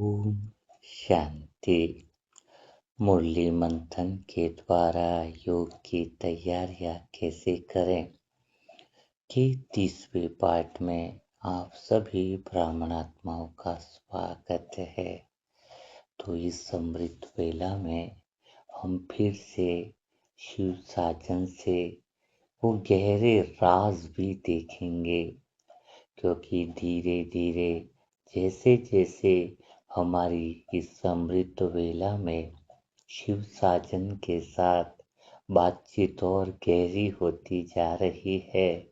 ओम शांति। मुरली मंथन के द्वारा योग की तैयारियां कैसे करें कि 30वें पाठ में आप सभी ब्राह्मणात्माओं का स्वागत है। तो इस अमृत वेला में हम फिर से शिव साजन से वो गहरे राज भी देखेंगे, क्योंकि धीरे धीरे जैसे जैसे हमारी इस अमृत वेला में शिव साजन के साथ बातचीत और गहरी होती जा रही है,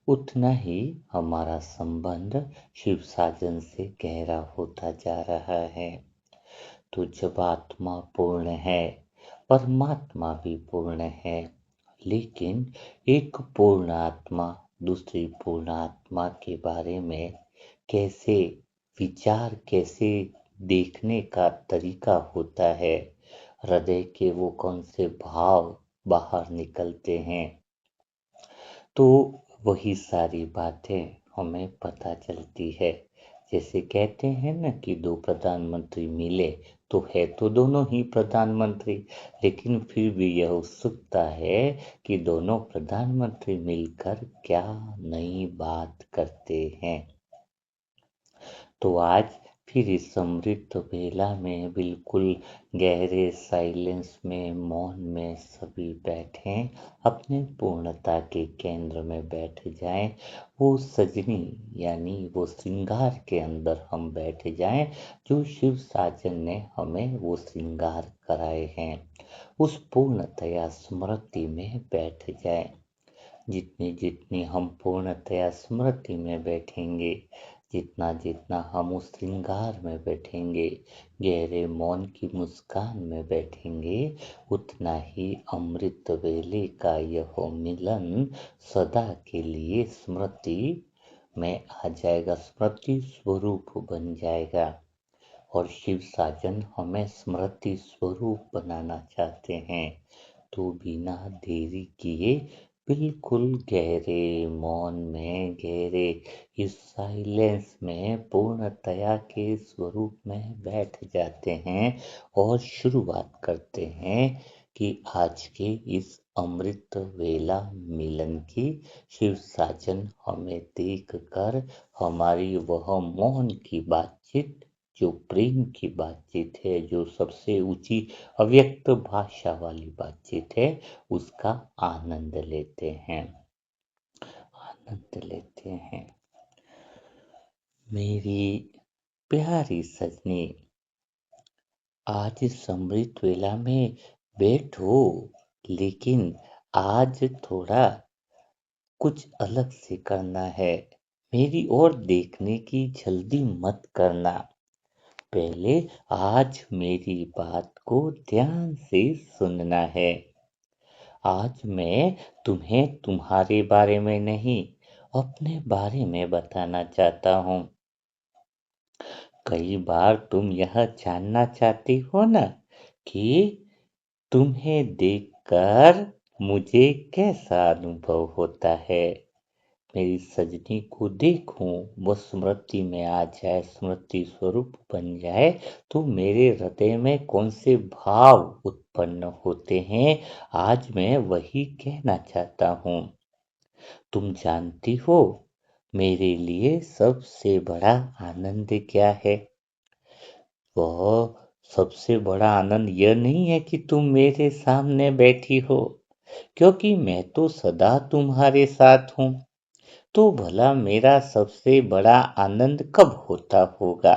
उतना ही हमारा संबंध शिव साजन से गहरा होता जा रहा है। तो जब आत्मा पूर्ण है, परमात्मा भी पूर्ण है, लेकिन एक पूर्ण आत्मा दूसरी पूर्ण आत्मा के बारे में कैसे विचार, कैसे देखने का तरीका होता है, हृदय के वो कौन से भाव बाहर निकलते हैं, तो वही सारी बातें हमें पता चलती है। जैसे कहते हैं ना कि दो प्रधानमंत्री मिले तो है तो दोनों ही प्रधानमंत्री, लेकिन फिर भी यह उत्सुकता है कि दोनों प्रधानमंत्री मिलकर क्या नई बात करते हैं। तो आज फिर इस अमृत वेला में बिल्कुल गहरे साइलेंस में, मौन में सभी बैठें, अपने पूर्णता के केंद्र में बैठ जाएं। वो सजनी यानी वो श्रृंगार के अंदर हम बैठ जाएं जो शिव साजन ने हमें वो श्रृंगार कराए हैं। उस पूर्णतया स्मृति में बैठ जाएं। जितनी जितनी हम पूर्णतया स्मृति में बैठेंगे, जितना जितना हम उस श्रृंगार में बैठेंगे, गहरे मौन की मुस्कान में बैठेंगे, उतना ही अमृत वेले का यह मिलन सदा के लिए स्मृति में आ जाएगा, स्मृति स्वरूप बन जाएगा। और शिव साजन हमें स्मृति स्वरूप बनाना चाहते हैं। तो बिना देरी किए बिल्कुल गहरे मौन में, गहरे इस साइलेंस में पूर्णतया के स्वरूप में बैठ जाते हैं और शुरुआत करते हैं कि आज के इस अमृत वेला मिलन की शिव साजन हमें देख कर हमारी वह मौन की बातचीत, जो प्रेम की बातचीत है, जो सबसे ऊंची अव्यक्त भाषा वाली बातचीत है, उसका आनंद लेते हैं, आनंद लेते हैं। मेरी प्यारी सजनी, आज इस अमृत वेला में बैठो, लेकिन आज थोड़ा कुछ अलग से करना है। मेरी ओर देखने की जल्दी मत करना। पहले आज मेरी बात को ध्यान से सुनना है। आज मैं तुम्हें तुम्हारे बारे में नहीं, अपने बारे में बताना चाहता हूँ। कई बार तुम यह जानना चाहती हो ना कि तुम्हें देखकर मुझे कैसा अनुभव होता है। मेरी सजनी को देखूं, वो स्मृति में आ जाए, स्मृति स्वरूप बन जाए, तो मेरे हृदय में कौन से भाव उत्पन्न होते हैं, आज मैं वही कहना चाहता हूँ। तुम जानती हो मेरे लिए सबसे बड़ा आनंद क्या है? वह सबसे बड़ा आनंद यह नहीं है कि तुम मेरे सामने बैठी हो, क्योंकि मैं तो सदा तुम्हारे साथ हूँ। तो भला मेरा सबसे बड़ा आनंद कब होता होगा?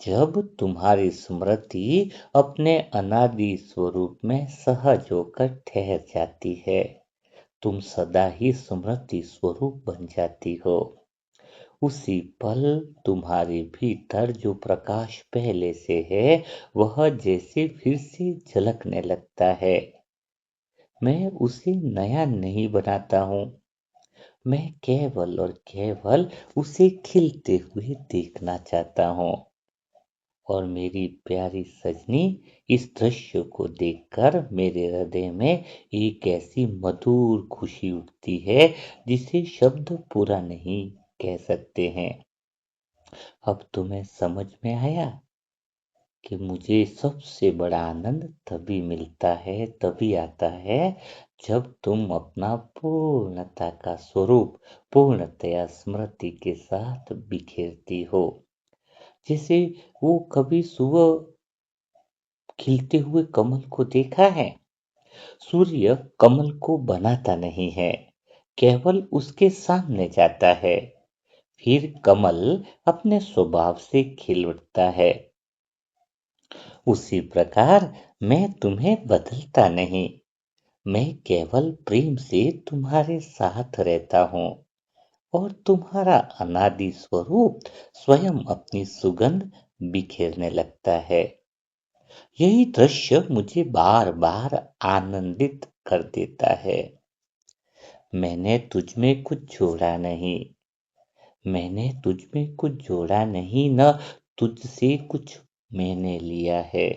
जब तुम्हारी स्मृति अपने अनादि स्वरूप में सहज होकर ठहर जाती है, तुम सदा ही स्मृति स्वरूप बन जाती हो। उसी पल तुम्हारे भीतर जो प्रकाश पहले से है, वह जैसे फिर से झलकने लगता है। मैं उसे नया नहीं बनाता हूँ, मैं केवल और केवल उसे खिलते हुए देखना चाहता हूँ। और मेरी प्यारी सजनी, इस दृश्य को देखकर मेरे हृदय में एक ऐसी मधुर खुशी उठती है जिसे शब्द पूरा नहीं कह सकते हैं। अब तुम्हें समझ में आया कि मुझे सबसे बड़ा आनंद तभी मिलता है, तभी आता है, जब तुम अपना पूर्णता का स्वरूप पूर्णतया स्मृति के साथ बिखेरती हो। जैसे वो कभी सुबह खिलते हुए कमल को देखा है। सूर्य कमल को बनाता नहीं है, केवल उसके सामने जाता है, फिर कमल अपने स्वभाव से खिल उठता है। उसी प्रकार मैं तुम्हें बदलता नहीं, मैं केवल प्रेम से तुम्हारे साथ रहता हूँ और तुम्हारा अनादि स्वरूप स्वयं अपनी सुगंध बिखेरने लगता है। यही दृश्य मुझे बार बार आनंदित कर देता है। मैंने तुझ में कुछ जोड़ा नहीं, मैंने तुझ में कुछ जोड़ा नहीं, न तुझसे कुछ मैंने लिया है।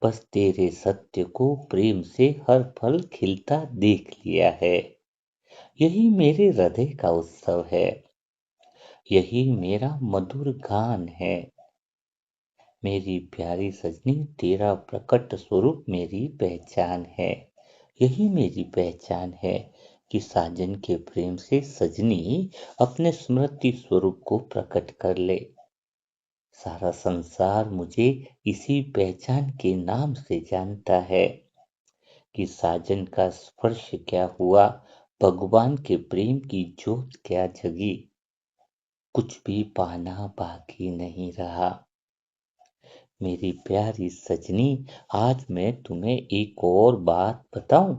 बस तेरे सत्य को प्रेम से हर पल खिलता देख लिया है। यही मेरे हृदय का उत्सव है, यही मेरा मधुर गान है। मेरी प्यारी सजनी, तेरा प्रकट स्वरूप मेरी पहचान है। यही मेरी पहचान है कि साजन के प्रेम से सजनी अपने स्मृति स्वरूप को प्रकट कर ले। सारा संसार मुझे इसी पहचान के नाम से जानता है कि साजन का स्पर्श क्या हुआ, भगवान के प्रेम की ज्योत क्या जगी, कुछ भी पाना बाकी नहीं रहा। मेरी प्यारी सजनी, आज मैं तुम्हें एक और बात बताऊं।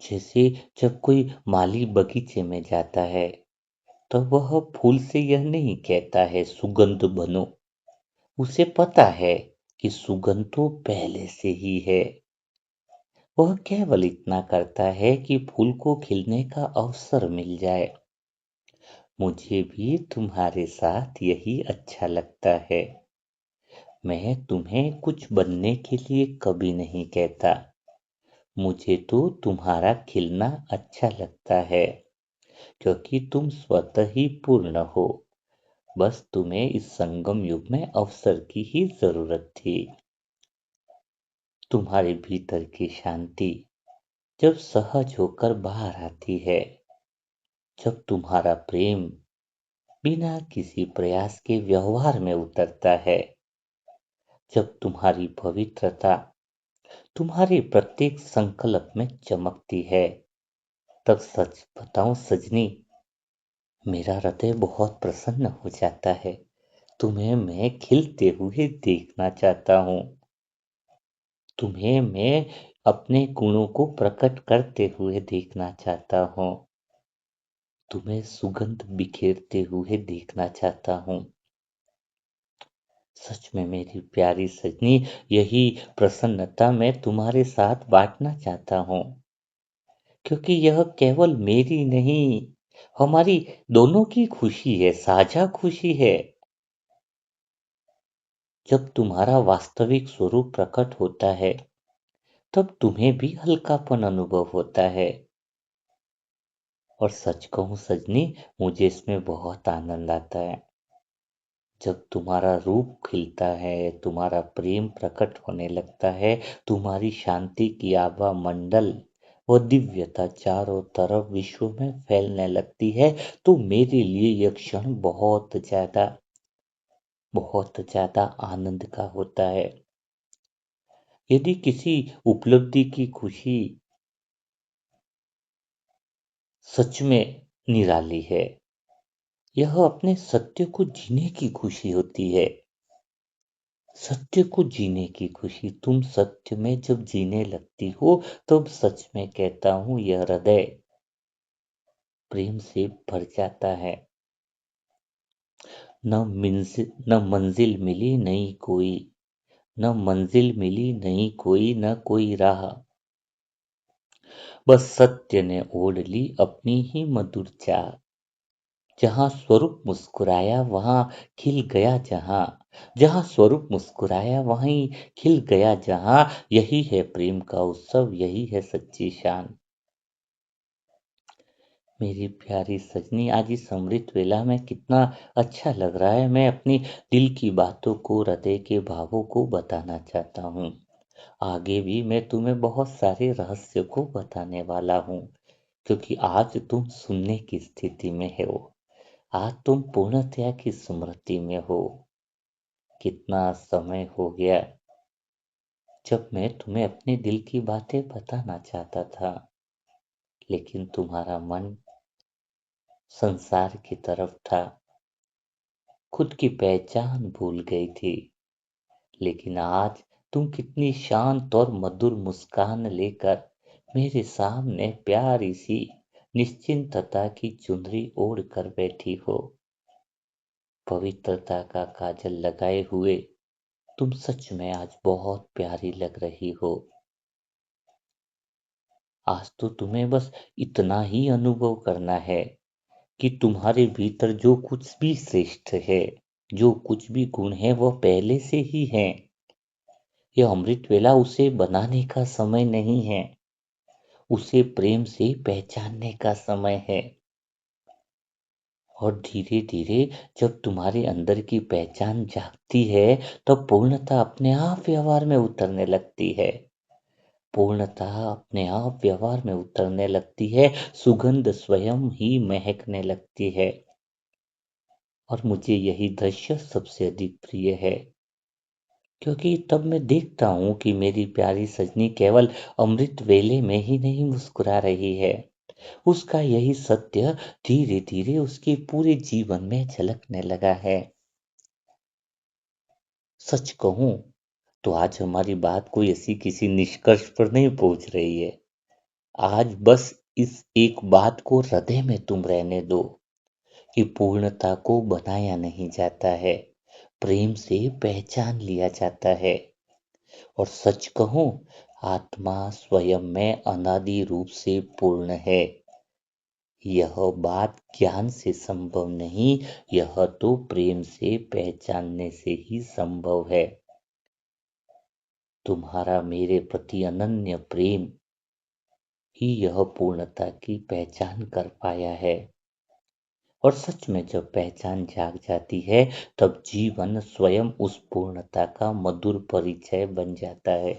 जैसे जब कोई माली बगीचे में जाता है तो वह फूल से यह नहीं कहता है सुगंध बनो। उसे पता है कि सुगंध तो पहले से ही है। वह केवल इतना करता है कि फूल को खिलने का अवसर मिल जाए। मुझे भी तुम्हारे साथ यही अच्छा लगता है। मैं तुम्हें कुछ बनने के लिए कभी नहीं कहता। मुझे तो तुम्हारा खिलना अच्छा लगता है, क्योंकि तुम स्वतः ही पूर्ण हो। बस तुम्हें इस संगम युग में अवसर की ही जरूरत थी। तुम्हारे भीतर की शांति जब सहज होकर बाहर आती है, जब तुम्हारा प्रेम बिना किसी प्रयास के व्यवहार में उतरता है, जब तुम्हारी पवित्रता तुम्हारे प्रत्येक संकल्प में चमकती है, तब सच बताऊं सजनी, मेरा हृदय बहुत प्रसन्न हो जाता है। तुम्हें मैं खिलते हुए देखना चाहता हूँ। तुम्हें मैं अपने गुणों को प्रकट करते हुए देखना चाहता हूँ। तुम्हें सुगंध बिखेरते हुए देखना चाहता हूँ। सच में मेरी प्यारी सजनी, यही प्रसन्नता मैं तुम्हारे साथ बांटना चाहता हूँ, क्योंकि यह केवल मेरी नहीं, हमारी दोनों की खुशी है, साझा खुशी है। जब तुम्हारा वास्तविक स्वरूप प्रकट होता है, तब तुम्हें भी हल्कापन अनुभव होता है। और सच कहूं सजनी, मुझे इसमें बहुत आनंद आता है। जब तुम्हारा रूप खिलता है, तुम्हारा प्रेम प्रकट होने लगता है, तुम्हारी शांति की आभा मंडल व दिव्यता चारों तरफ विश्व में फैलने लगती है, तो मेरे लिए यह क्षण बहुत ज्यादा आनंद का होता है। यदि किसी उपलब्धि की खुशी सच में निराली है, यह अपने सत्य को जीने की खुशी होती है। सत्य को जीने की खुशी, तुम सत्य में जब जीने लगती हो, तब सच में कहता हूं यह हृदय प्रेम से भर जाता है। न मंजिल मिली नई कोई, न मंजिल मिली नई कोई, न कोई राह, बस सत्य ने ओढ़ ली अपनी ही मधुर चाह। जहाँ स्वरूप मुस्कुराया वहाँ खिल गया जहाँ, जहाँ स्वरूप मुस्कुराया वहीं खिल गया जहाँ। यही है प्रेम का उत्सव, यही है सच्ची शान। मेरी प्यारी सजनी, आज इस अमृत वेला में कितना अच्छा लग रहा है। मैं अपनी दिल की बातों को, हृदय के भावों को बताना चाहता हूँ। आगे भी मैं तुम्हें बहुत सारे रहस्य को बताने वाला हूँ, क्योंकि आज तुम सुनने की स्थिति में हो। आज तुम पूर्णतया की स्मृति में हो। कितना समय हो गया जब मैं तुम्हें अपने दिल की बातें बताना चाहता था, लेकिन तुम्हारा मन संसार की तरफ था, खुद की पहचान भूल गई थी। लेकिन आज तुम कितनी शांत और मधुर मुस्कान लेकर मेरे सामने प्यारी सी निश्चिंतता की चुनरी ओढ़ कर बैठी हो। पवित्रता का काजल लगाए हुए तुम सच में आज बहुत प्यारी लग रही हो। आज तो तुम्हें बस इतना ही अनुभव करना है कि तुम्हारे भीतर जो कुछ भी श्रेष्ठ है, जो कुछ भी गुण है, वह पहले से ही है। यह अमृत वेला उसे बनाने का समय नहीं है, उसे प्रेम से पहचानने का समय है। और धीरे धीरे जब तुम्हारे अंदर की पहचान जागती है, तब पूर्णता अपने आप व्यवहार में उतरने लगती है। पूर्णता अपने आप व्यवहार में उतरने लगती है, सुगंध स्वयं ही महकने लगती है। और मुझे यही दृश्य सबसे अधिक प्रिय है, क्योंकि तब मैं देखता हूँ कि मेरी प्यारी सजनी केवल अमृत वेले में ही नहीं मुस्कुरा रही है। उसका यही सत्य धीरे धीरे उसके पूरे जीवन में झलकने लगा है। सच कहूँ तो आज हमारी बात कोई ऐसी किसी निष्कर्ष पर नहीं पहुंच रही है। आज बस इस एक बात को हृदय में तुम रहने दो कि पूर्णता को बनाया नहीं जाता है, प्रेम से पहचान लिया जाता है। और सच कहूं, आत्मा स्वयं में अनादि रूप से पूर्ण है। यह बात ज्ञान से संभव नहीं, यह तो प्रेम से पहचानने से ही संभव है। तुम्हारा मेरे प्रति अनन्य प्रेम ही यह पूर्णता की पहचान कर पाया है। और सच में जब पहचान जाग जाती है, तब जीवन स्वयं उस पूर्णता का मधुर परिचय बन जाता है।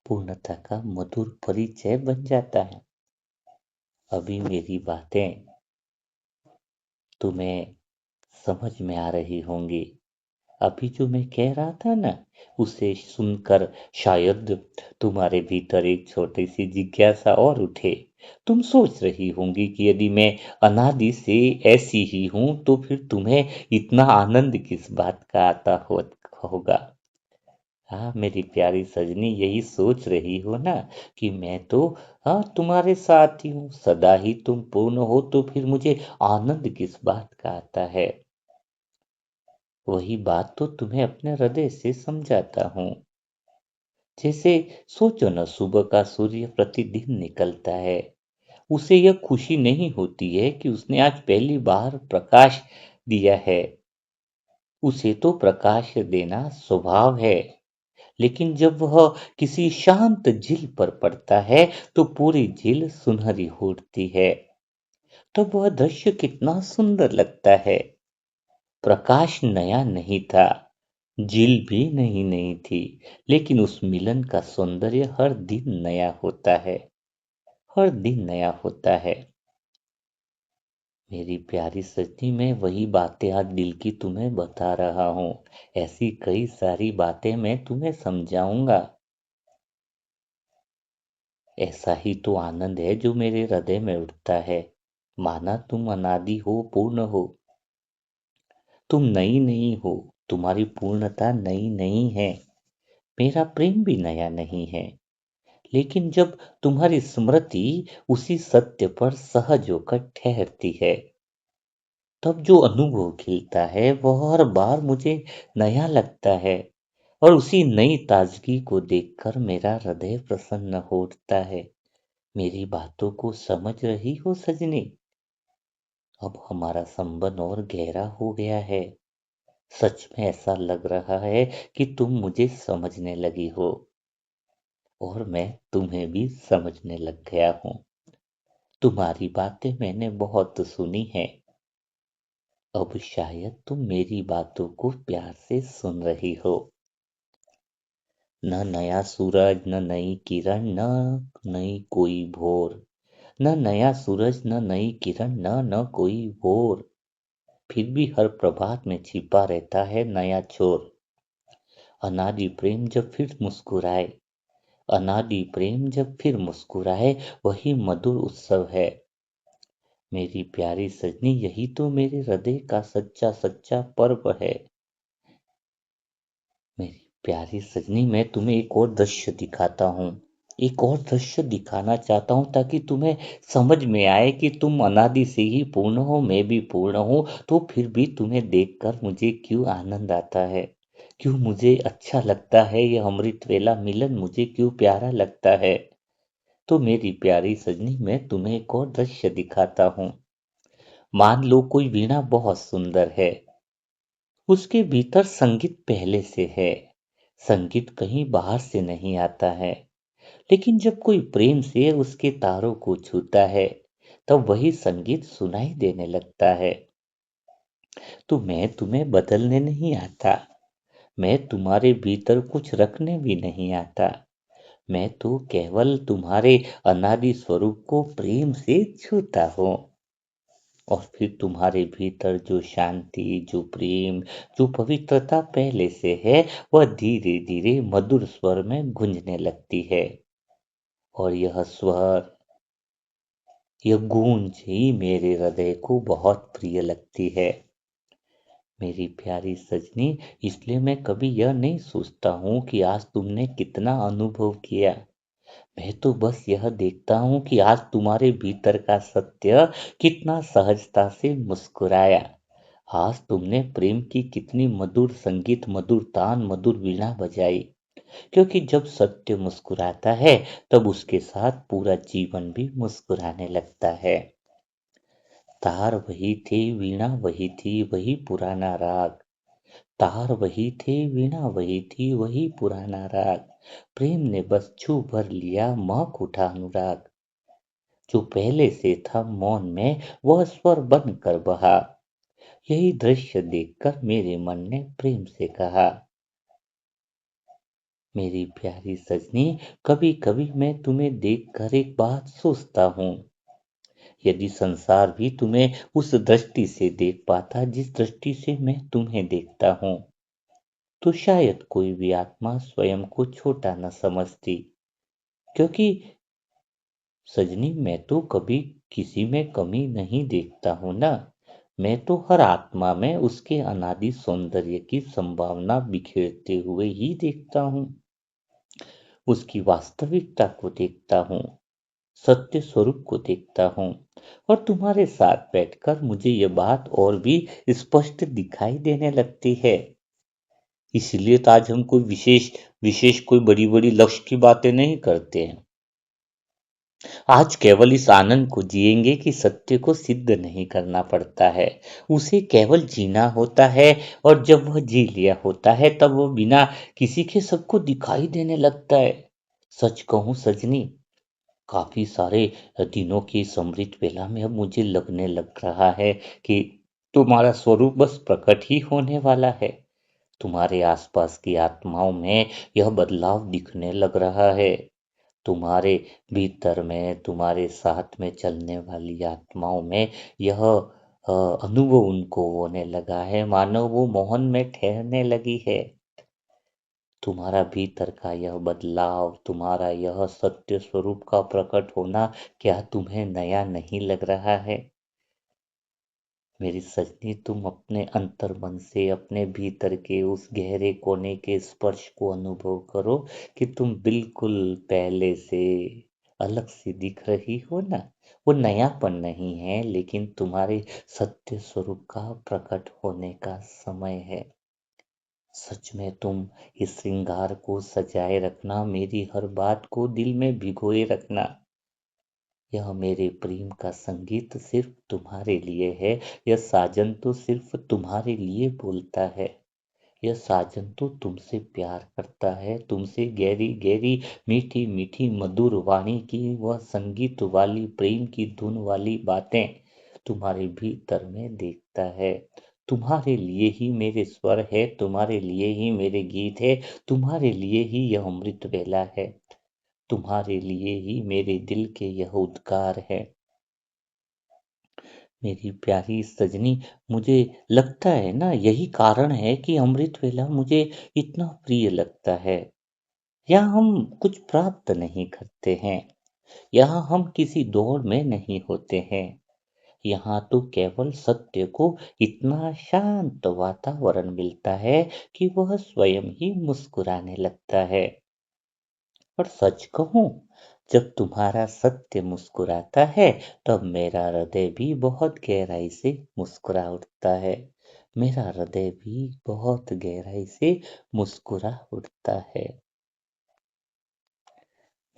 पूर्णता का मधुर परिचय बन जाता है। अभी मेरी बातें तुम्हें समझ में आ रही होंगी। अभी जो मैं कह रहा था ना, उसे सुनकर शायद तुम्हारे भीतर एक छोटी सी जिज्ञासा और उठे। तुम सोच रही होंगी कि यदि मैं अनादि से ऐसी ही हूं, तो फिर तुम्हें इतना आनंद किस बात का आता होगा। हाँ मेरी प्यारी सजनी, यही सोच रही हो ना कि मैं तो हाँ तुम्हारे साथ ही हूँ, सदा ही तुम पूर्ण हो, तो फिर मुझे आनंद किस बात का आता है। वही बात तो तुम्हें अपने हृदय से समझाता हूँ। जैसे सोचो ना, सुबह का सूर्य प्रतिदिन निकलता है, उसे यह खुशी नहीं होती है कि उसने आज पहली बार प्रकाश दिया है। उसे तो प्रकाश देना स्वभाव है। लेकिन जब वह किसी शांत झील पर पड़ता है, तो पूरी झील सुनहरी उठती है। तब वह दृश्य कितना सुंदर लगता है। प्रकाश नया नहीं था, झील भी नहीं थी, लेकिन उस मिलन का सौंदर्य हर दिन नया होता है, हर दिन नया होता है। मेरी प्यारी सच्ची, मैं वही बातें आज दिल की तुम्हें बता रहा हूँ। ऐसी कई सारी बातें मैं तुम्हें समझाऊंगा। ऐसा ही तो आनंद है जो मेरे हृदय में उठता है। माना तुम अनादि हो, पूर्ण हो, तुम नई नहीं हो, तुम्हारी पूर्णता नई नहीं है, मेरा प्रेम भी नया नहीं है। लेकिन जब तुम्हारी स्मृति उसी सत्य पर सहज होकर ठहरती है, तब जो अनुभव खिलता है वह हर बार मुझे नया लगता है। और उसी नई ताजगी को देखकर मेरा हृदय प्रसन्न हो उठता है। मेरी बातों को समझ रही हो सजनी? अब हमारा संबंध और गहरा हो गया है। सच में ऐसा लग रहा है कि तुम मुझे समझने लगी हो, और मैं तुम्हें भी समझने लग गया हूँ। तुम्हारी बातें मैंने बहुत सुनी है, अब शायद तुम मेरी बातों को प्यार से सुन रही हो। न नया सूरज, न नई किरण, न नई कोई भोर, न नया सूरज, न नई किरण, न कोई भोर, फिर भी हर प्रभात में छिपा रहता है नया छोर। अनादि प्रेम जब फिर मुस्कुराए, अनादि प्रेम जब फिर मुस्कुराए, वही मधुर उत्सव है। मेरी प्यारी सजनी, यही तो मेरे हृदय का सच्चा सच्चा पर्व है। मेरी प्यारी सजनी, मैं तुम्हें एक और दृश्य दिखाता हूँ, एक और दृश्य दिखाना चाहता हूँ, ताकि तुम्हें समझ में आए कि तुम अनादि से ही पूर्ण हो, मैं भी पूर्ण हूँ, तो फिर भी तुम्हें देखकर मुझे क्यों आनंद आता है, क्यों मुझे अच्छा लगता है, यह अमृत वेला मिलन मुझे क्यों प्यारा लगता है। तो मेरी प्यारी सजनी, मैं तुम्हें एक और दृश्य दिखाता हूँ। मान लो कोई वीणा बहुत सुंदर है, उसके भीतर संगीत पहले से है, संगीत कहीं बाहर से नहीं आता है। लेकिन जब कोई प्रेम से उसके तारों को छूता है, तब वही संगीत सुनाई देने लगता है। तो मैं तुम्हें बदलने नहीं आता, मैं तुम्हारे भीतर कुछ रखने भी नहीं आता, मैं तो केवल तुम्हारे अनादि स्वरूप को प्रेम से छूता हूँ। और फिर तुम्हारे भीतर जो शांति, जो प्रेम, जो पवित्रता पहले से है, वह धीरे धीरे मधुर स्वर में गूंजने लगती है। और यह स्वर, यह गूंज ही मेरे हृदय को बहुत प्रिय लगती है। मेरी प्यारी सजनी, इसलिए मैं कभी यह नहीं सोचता हूँ कि आज तुमने कितना अनुभव किया। मैं तो बस यह देखता हूँ कि आज तुम्हारे भीतर का सत्य कितना सहजता से मुस्कुराया। आज तुमने प्रेम की कितनी मधुर संगीत, मधुर तान, मधुर वीणा बजाई। क्योंकि जब सत्य मुस्कुराता है, तब उसके साथ पूरा जीवन भी मुस्कुराने लगता है। तार वही थे, वीणा वही थी, वही पुराना राग। तार वही थे, वीणा वही थी, वही पुराना राग। प्रेम ने बस छू भर लिया, महक उठा अनुराग। जो पहले से था मौन में, वह स्वर बन कर बहा। यही दृश्य देखकर मेरे मन ने प्रेम से कहा। मेरी प्यारी सजनी, कभी कभी मैं तुम्हें देखकर एक बात सोचता हूँ। यदि संसार भी तुम्हें उस दृष्टि से देख पाता जिस दृष्टि से मैं तुम्हें देखता हूँ, तो शायद कोई भी आत्मा स्वयं को छोटा न समझती। क्योंकि सजनी, मैं तो कभी किसी में कमी नहीं देखता हूँ ना। मैं तो हर आत्मा में उसके अनादि सौंदर्य की संभावना बिखेरते हुए ही देखता हूँ। उसकी वास्तविकता को देखता हूँ, सत्य स्वरूप को देखता हूँ। और तुम्हारे साथ बैठकर मुझे ये बात और भी स्पष्ट दिखाई देने लगती है। इसलिए तो आज हम कोई विशेष विशेष कोई बड़ी बड़ी लक्ष्य की बातें नहीं करते हैं। आज केवल इस आनंद को जिएंगे कि सत्य को सिद्ध नहीं करना पड़ता है, उसे केवल जीना होता है। और जब वह जी लिया होता है, तब वह बिना किसी के सबको दिखाई देने लगता है। सच कहूं सजनी, काफी सारे दिनों की समृद्ध बेला में अब मुझे लगने लग रहा है कि तुम्हारा स्वरूप बस प्रकट ही होने वाला है। तुम्हारे आसपास की आत्माओं में यह बदलाव दिखने लग रहा है। तुम्हारे भीतर में, तुम्हारे साथ में चलने वाली आत्माओं में यह अनुभव उनको होने लगा है, मानो वो मोहन में ठहरने लगी है। तुम्हारा भीतर का यह बदलाव, तुम्हारा यह सत्य स्वरूप का प्रकट होना, क्या तुम्हें नया नहीं लग रहा है? मेरी सजनी, तुम अपने अंतर मन से अपने भीतर के उस गहरे कोने के स्पर्श को अनुभव करो कि तुम बिल्कुल पहले से अलग सी दिख रही हो ना। वो नयापन नहीं है, लेकिन तुम्हारे सत्य स्वरूप का प्रकट होने का समय है। सच में तुम इस श्रृंगार को सजाए रखना, मेरी हर बात को दिल में भिगोए रखना। यह मेरे प्रेम का संगीत सिर्फ तुम्हारे लिए है, यह साजन तो सिर्फ तुम्हारे लिए बोलता है। यह साजन तो तुमसे प्यार करता है, तुमसे गहरी गहरी मीठी मीठी मधुर वाणी की वह संगीत वाली प्रेम की धुन वाली बातें तुम्हारे भीतर में देखता है। तुम्हारे लिए ही मेरे स्वर है, तुम्हारे लिए ही मेरे गीत है, तुम्हारे लिए ही यह अमृत वेला है, तुम्हारे लिए ही मेरे दिल के यह उद्गार है। मेरी प्यारी सजनी, मुझे लगता है ना यही कारण है कि अमृत वेला मुझे इतना प्रिय लगता है। यहाँ हम कुछ प्राप्त नहीं करते हैं, यहाँ हम किसी दौड़ में नहीं होते हैं, यहाँ तो केवल सत्य को इतना शांत वातावरण मिलता है कि वह स्वयं ही मुस्कुराने लगता है। और सच कहूं, जब तुम्हारा सत्य मुस्कुराता है तब मेरा हृदय भी बहुत गहराई से मुस्कुरा उठता है। मेरा हृदय भी बहुत गहराई से मुस्कुरा उठता है।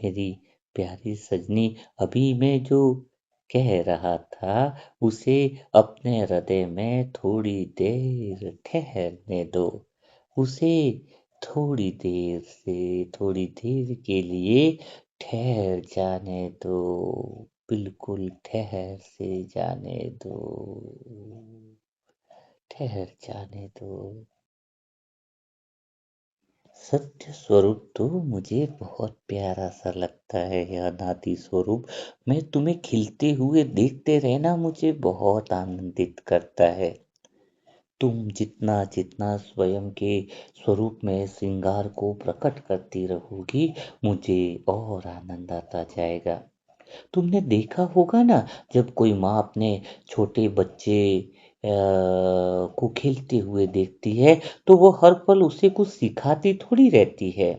मेरी प्यारी सजनी, अभी मैं जो कह रहा था उसे अपने हृदय में थोड़ी देर ठहरने दो। उसे थोड़ी देर के लिए ठहर जाने दो। बिल्कुल ठहर से जाने दो। ठहर जाने दो। सत्य स्वरूप तो मुझे बहुत प्यारा सा लगता है, यह अनादि स्वरूप। मैं तुम्हें खिलते हुए देखते रहना मुझे बहुत आनंदित करता है। तुम जितना जितना स्वयं के स्वरूप में श्रृंगार को प्रकट करती रहोगी, मुझे और आनंद आता जाएगा। तुमने देखा होगा ना, जब कोई माँ अपने छोटे बच्चे को खेलते हुए देखती है तो वो हर पल उसे कुछ सिखाती थोड़ी रहती है।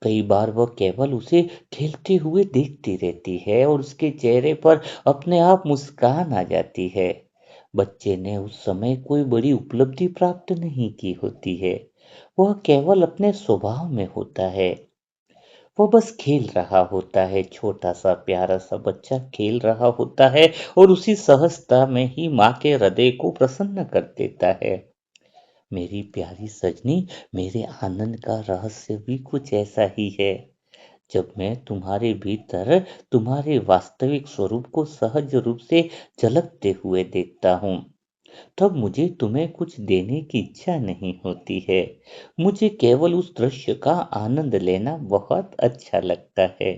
कई बार वह केवल उसे खेलते हुए देखती रहती है और उसके चेहरे पर अपने आप मुस्कान आ जाती है। बच्चे ने उस समय कोई बड़ी उपलब्धि प्राप्त नहीं की होती है, वह केवल अपने स्वभाव में होता है। वो बस खेल रहा होता है, छोटा सा प्यारा सा बच्चा खेल रहा होता है और उसी सहजता में ही माँ के हृदय को प्रसन्न कर देता है। मेरी प्यारी सजनी, मेरे आनंद का रहस्य भी कुछ ऐसा ही है। जब मैं तुम्हारे भीतर तुम्हारे वास्तविक स्वरूप को सहज रूप से झलकते हुए देखता हूँ, तब मुझे तुम्हें कुछ देने की इच्छा नहीं होती है। मुझे केवल उस दृश्य का आनंद लेना बहुत अच्छा लगता है।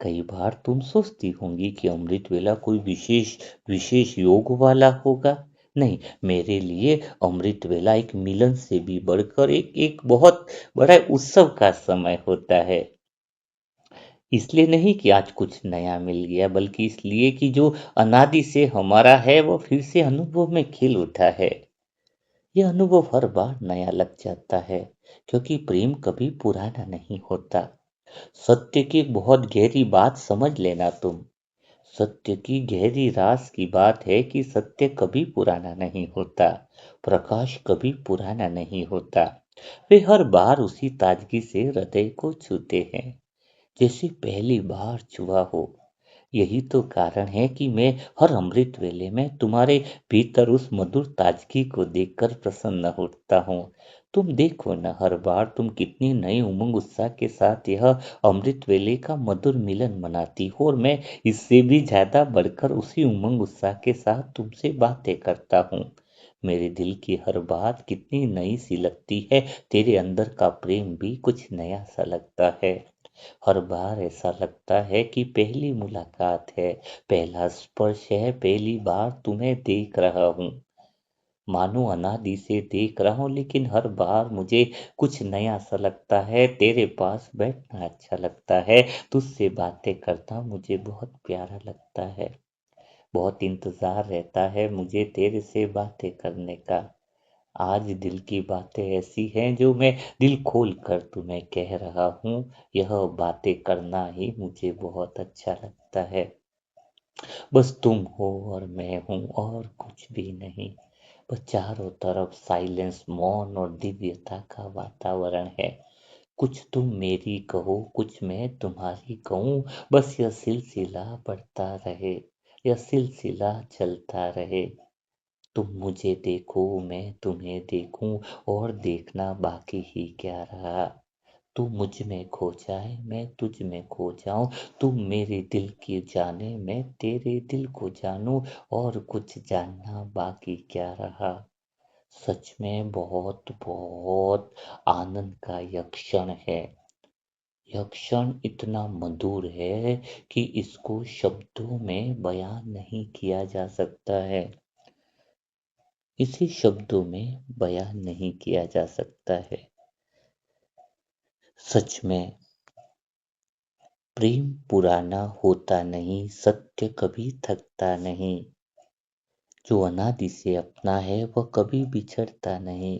कई बार तुम सोचती होंगी कि अमृत वेला कोई विशेष विशेष योग वाला होगा। नहीं, मेरे लिए अमृत वेला एक मिलन से भी बढ़कर एक एक बहुत बड़ा उत्सव का समय होता है। इसलिए नहीं कि आज कुछ नया मिल गया, बल्कि इसलिए कि जो अनादि से हमारा है वो फिर से अनुभव में खिल उठा है। यह अनुभव हर बार नया लग जाता है, क्योंकि प्रेम कभी पुराना नहीं होता। सत्य की एक बहुत गहरी बात समझ लेना तुम। सत्य की गहरी राज की बात है कि सत्य कभी पुराना नहीं होता। प्रकाश कभी पुराना नहीं होता। वे हर बार उसी ताजगी से हृदय को छूते हैं, जैसे पहली बार छुआ हो। यही तो कारण है कि मैं हर अमृत वेले में तुम्हारे भीतर उस मधुर ताजगी को देखकर प्रसन्न होता हूँ। तुम देखो न, हर बार तुम कितनी नई उमंग उत्साह के साथ यह अमृत वेले का मधुर मिलन मनाती हो, और मैं इससे भी ज्यादा बढ़कर उसी उमंग उत्साह के साथ तुमसे बातें करता हूँ। मेरे दिल की हर बात कितनी नई सी लगती है, तेरे अंदर का प्रेम भी कुछ नया सा लगता है। हर बार ऐसा लगता है कि पहली मुलाकात है, पहला स्पर्श है, पहली बार तुम्हें देख रहा हूँ। मानो अनादि से देख रहा हूँ, लेकिन हर बार मुझे कुछ नया सा लगता है। तेरे पास बैठना अच्छा लगता है, तुझसे बातें करना मुझे बहुत प्यारा लगता है। बहुत इंतजार रहता है मुझे तेरे से बातें करने का। आज दिल की बातें ऐसी हैं जो मैं दिल खोल कर तुम्हें कह रहा हूँ। यह बातें करना ही मुझे बहुत अच्छा लगता है। बस तुम हो और मैं हूँ, और कुछ भी नहीं। बस चारों तरफ साइलेंस, मौन और दिव्यता का वातावरण है। कुछ तुम मेरी कहो, कुछ मैं तुम्हारी कहूँ। बस यह सिलसिला बढ़ता रहे, यह सिलसिला चलता रहे। तुम मुझे देखो, मैं तुम्हें देखूं, और देखना बाकी ही क्या रहा। तू मुझ में खो जाए, मैं तुझ में खो जाऊं, तू मेरे दिल की जाने, मैं तेरे दिल को जानूं, और कुछ जानना बाकी क्या रहा। सच में बहुत बहुत आनंद का यह क्षण है। यह क्षण इतना मधुर है कि इसको शब्दों में बयान नहीं किया जा सकता है। इसे शब्दों में बयान नहीं किया जा सकता है। सच में प्रेम पुराना होता नहीं, सत्य कभी थकता नहीं। जो अनादि से अपना है वह कभी बिछड़ता नहीं।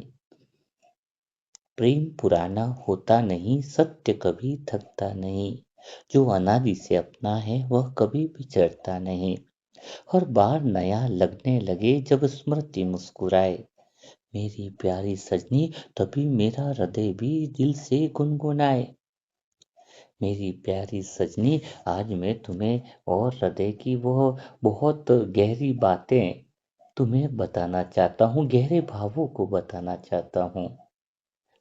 प्रेम पुराना होता नहीं, सत्य कभी थकता नहीं। जो अनादि से अपना है वह कभी बिछड़ता नहीं। हर बार नया लगने लगे जब स्मृति मुस्कुराए, मेरी प्यारी सजनी, तभी मेरा हृदय भी दिल से गुनगुनाए। मेरी प्यारी सजनी, आज मैं तुम्हें और हृदय की वो बहुत गहरी बातें तुम्हें बताना चाहता हूँ, गहरे भावों को बताना चाहता हूँ।